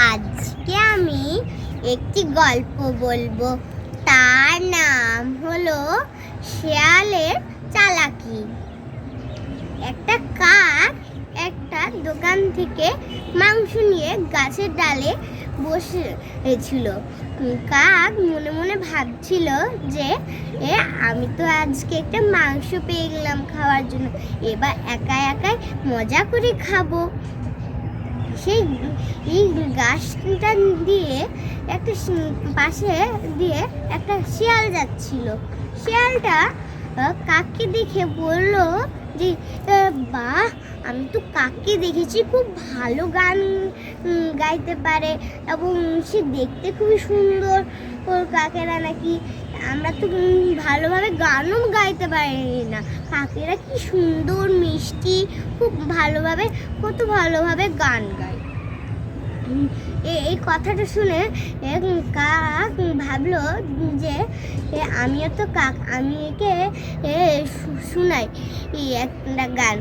আজকে আমি একটি গল্প বলবো। তার নাম হলো শেয়ালের চালাকি। একটা কাক একটা দোকান থেকে মাংস নিয়ে গাছের ডালে বসেছিল। কাক মনে মনে ভাবছিল যে আমি তো আজকে একটা মাংস পেয়ে গেলাম খাওয়ার জন্য, এবার একা একাই মজা করে খাবো। সেই গাছটা দিয়ে একটা পাশে দিয়ে একটা শিয়াল যাচ্ছিল। শিয়ালটা কাককে দেখে বলল যে বাহ, আমি তো কাককে দেখেছি খুব ভালো গান গাইতে পারে এবং সে দেখতে খুবই সুন্দর। কাকেরা নাকি আমরা তো ভালোভাবে গানও গাইতে পারি না, কাকেরা কি সুন্দর মিষ্টি, খুব ভালোভাবে কত ভালোভাবে গান গায়। এই কথাটা শুনে কাক ভাবলো যে আমিও তো কাক, আমি একে শোনাই একটা গান।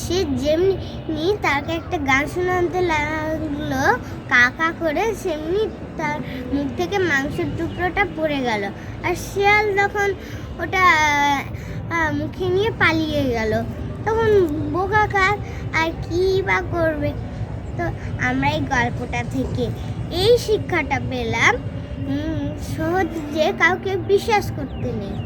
সে যেমনি তাকে একটা গান শোনাতে লাগলো কাকা করে, সেমনি তার মুখ থেকে মাংসের টুকরোটা পড়ে গেল। আর শিয়াল তখন ওটা মুখে নিয়ে পালিয়ে গেল। তখন বোকা কাক আর কি বা করবে। তো আমরা এই গল্পটা থেকে এই শিক্ষাটা পেলাম, সহজে কাউকে বিশ্বাস করতে নেই।